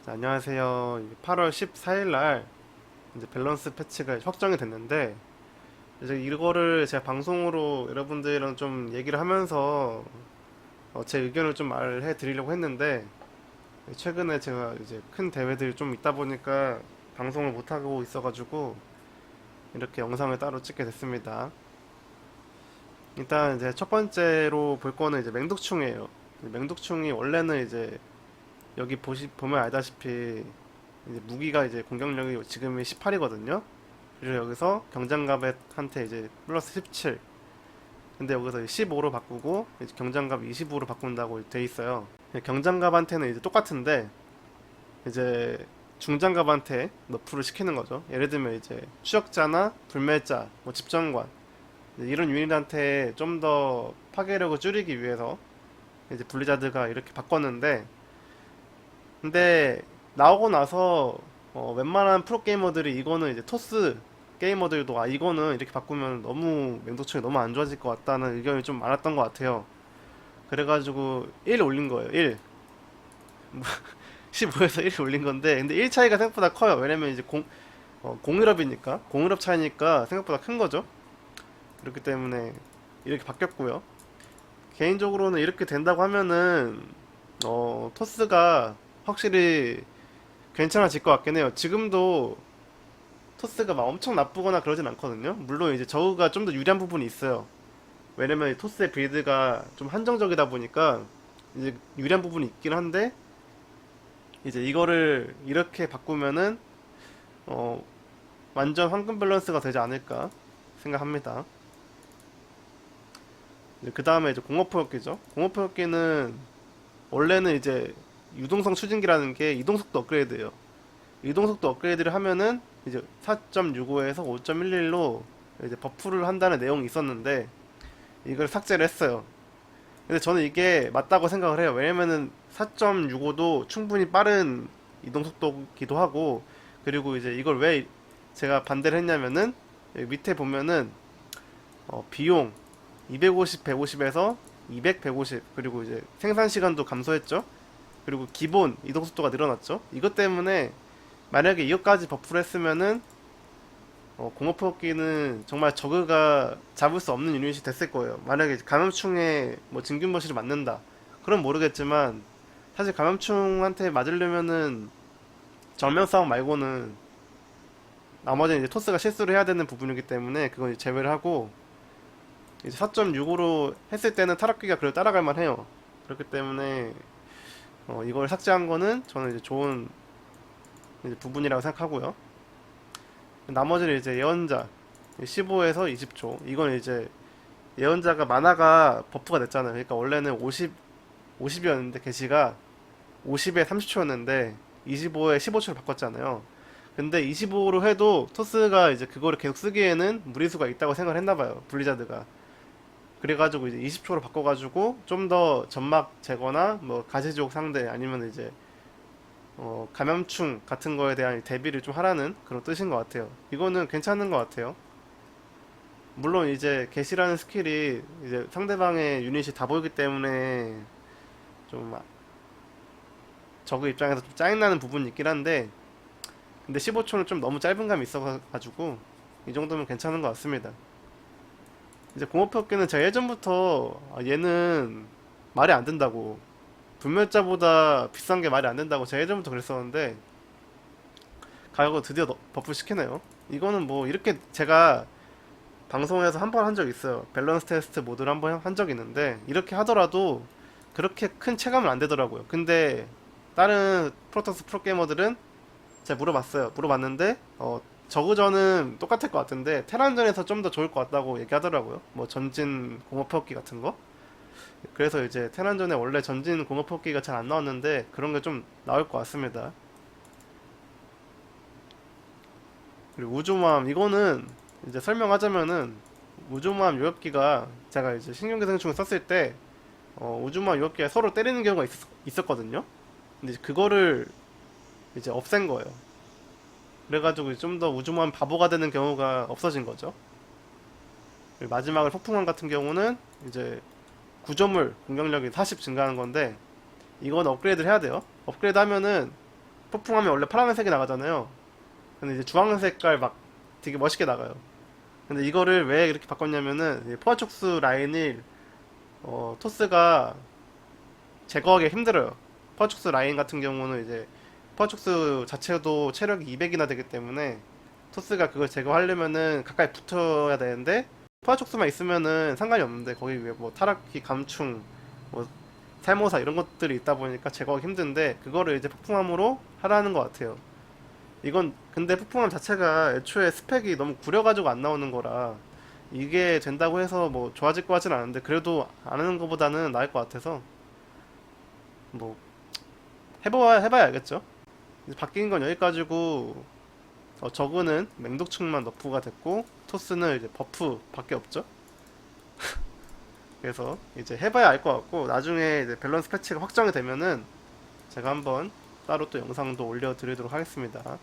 네, 안녕하세요. 8월 14일 날 이제 밸런스 패치가 확정이 됐는데 이제 이거를 제가 방송으로 여러분들이랑 좀 얘기를 하면서 제 의견을 좀 말해 드리려고 했는데 최근에 제가 이제 큰 대회들이 좀 있다 보니까 방송을 못 하고 있어가지고 이렇게 영상을 따로 찍게 됐습니다. 일단 이제 첫 번째로 볼 거는 이제 맹독충이에요. 맹독충이 원래는 이제 여기 보면 알다시피 이제 무기가 이제 공격력이 지금이 18이거든요. 그리고 여기서 경장갑한테 이제 플러스 17. 근데 여기서 15로 바꾸고 이제 경장갑 25로 바꾼다고 돼 있어요. 경장갑한테는 이제 똑같은데 이제 중장갑한테 너프를 시키는 거죠. 예를 들면 이제 추적자나 불멸자, 뭐 집정관 이런 유닛한테 좀 더 파괴력을 줄이기 위해서 이제 블리자드가 이렇게 바꿨는데 근데 나오고 나서 웬만한 프로게이머들이 이거는 이제 토스 게이머들도 이거는 이렇게 바꾸면 너무 맹독충이 너무 안 좋아질 것 같다는 의견이 좀 많았던 것 같아요. 그래가지고 1 올린 거예요. 1 15에서 1 올린 건데 근데 1 차이가 생각보다 커요. 왜냐면 이제 공일업이니까 공일업 차이니까 생각보다 큰 거죠. 그렇기 때문에 이렇게 바뀌었고요. 개인적으로는 이렇게 된다고 하면은 토스가 확실히 괜찮아질 것 같긴 해요. 지금도 토스가 막 엄청 나쁘거나 그러진 않거든요. 물론 이제 저우가 좀 더 유리한 부분이 있어요. 왜냐면 이 토스의 빌드가 좀 한정적이다 보니까 이제 유리한 부분이 있긴 한데 이제 이거를 이렇게 바꾸면은 어 완전 황금 밸런스가 되지 않을까 생각합니다. 그 다음에 이제 공업포격기죠. 공업포격기는 원래는 이제 유동성 추진기라는 게 이동속도 업그레이드예요. 이동속도 업그레이드를 하면은 이제 4.65에서 5.11로 이제 버프를 한다는 내용이 있었는데 이걸 삭제를 했어요. 근데 저는 이게 맞다고 생각을 해요. 왜냐면은 4.65도 충분히 빠른 이동속도기도 하고 그리고 이제 이걸 왜 제가 반대를 했냐면은 여기 밑에 보면은 비용 250, 150에서 200, 150 그리고 이제 생산 시간도 감소했죠. 그리고 기본 이동속도가 늘어났죠. 이것 때문에 만약에 이것까지 버프를 했으면은 공업포기는 정말 저그가 잡을 수 없는 유닛이 됐을 거예요. 만약에 감염충에 뭐 진균머시를 맞는다. 그럼 모르겠지만 사실 감염충한테 맞으려면은 정면 싸움 말고는 나머지는 이제 토스가 실수를 해야 되는 부분이기 때문에 그건 이제 제외를 하고 이제 4.65로 했을 때는 타락기가 그래도 따라갈 만해요. 그렇기 때문에 이걸 삭제한 거는 저는 이제 좋은 이제 부분이라고 생각하고요. 나머지는 이제 예언자 15에서 20초. 이건 이제 예언자가 만화가 버프가 됐잖아요. 그러니까 원래는 50이었는데 게시가 50에 30초였는데 25에 15초를 바꿨잖아요. 근데 25로 해도 토스가 이제 그거를 계속 쓰기에는 무리수가 있다고 생각을 했나봐요. 블리자드가. 그래가지고 이제 20초로 바꿔가지고 좀 더 점막 제거나 뭐 가시족 상대 아니면 이제 감염충 같은 거에 대한 대비를 좀 하라는 그런 뜻인 것 같아요. 이거는 괜찮은 것 같아요. 물론 이제 게시라는 스킬이 이제 상대방의 유닛이 다 보이기 때문에 좀 저그 입장에서 좀 짜증나는 부분이 있긴 한데 근데 15초는 좀 너무 짧은 감이 있어가지고 이 정도면 괜찮은 것 같습니다. 이제 공업학기는 제가 예전부터 얘는 말이 안 된다고 불멸자보다 비싼 게 말이 안 된다고 제가 예전부터 그랬었는데 가격을 드디어 버프 시키네요. 이거는 뭐 이렇게 제가 방송에서 한 번 한 적 있어요. 밸런스 테스트 모드를 한 번 한 적 있는데 이렇게 하더라도 그렇게 큰 체감은 안 되더라고요. 근데 다른 프로토스 프로게이머들은 제가 물어봤어요. 물어봤는데 저그전은 똑같을 것 같은데 테란전에서 좀 더 좋을 것 같다고 얘기하더라고요. 뭐 전진 공업포기 같은 거. 그래서 이제 테란전에 원래 전진 공업포기가 잘 안 나왔는데 그런 게 좀 나올 것 같습니다. 그리고 우주모함 이거는 이제 설명하자면은 우주모함 요격기가 제가 이제 신경계생충을 썼을 때 우주모함 요격기가 서로 때리는 경우가 있었거든요. 근데 이제 그거를 이제 없앤 거예요. 그래가지고 좀 더 우주모함 바보가 되는 경우가 없어진 거죠. 그리고 마지막으로 폭풍함 같은 경우는 이제 구조물 공격력이 40 증가하는 건데 이건 업그레이드를 해야 돼요. 업그레이드 하면은 폭풍하면 원래 파란색이 나가잖아요. 근데 이제 주황 색깔 막 되게 멋있게 나가요. 근데 이거를 왜 이렇게 바꿨냐면은 포화촉수 라인을 토스가 제거하기 힘들어요. 포화촉수 라인 같은 경우는 이제 포화촉수 자체도 체력이 200이나 되기 때문에 토스가 그걸 제거하려면은 가까이 붙어야 되는데 포화촉수만 있으면은 상관이 없는데 거기 왜 뭐 타락기, 감충, 뭐 살모사 이런 것들이 있다 보니까 제거하기 힘든데 그거를 이제 폭풍함으로 하라는 것 같아요. 이건 근데 폭풍함 자체가 애초에 스펙이 너무 구려가지고 안 나오는 거라 이게 된다고 해서 뭐 좋아질 것 같진 않은데 그래도 안 하는 것보다는 나을 것 같아서 뭐 해봐야 알겠죠. 이제 바뀐 건 여기까지고 저그는 맹독충만 너프가 됐고 토스는 이제 버프밖에 없죠. 그래서 이제 해봐야 알 것 같고 나중에 이제 밸런스 패치가 확정이 되면은 제가 한번 따로 또 영상도 올려드리도록 하겠습니다.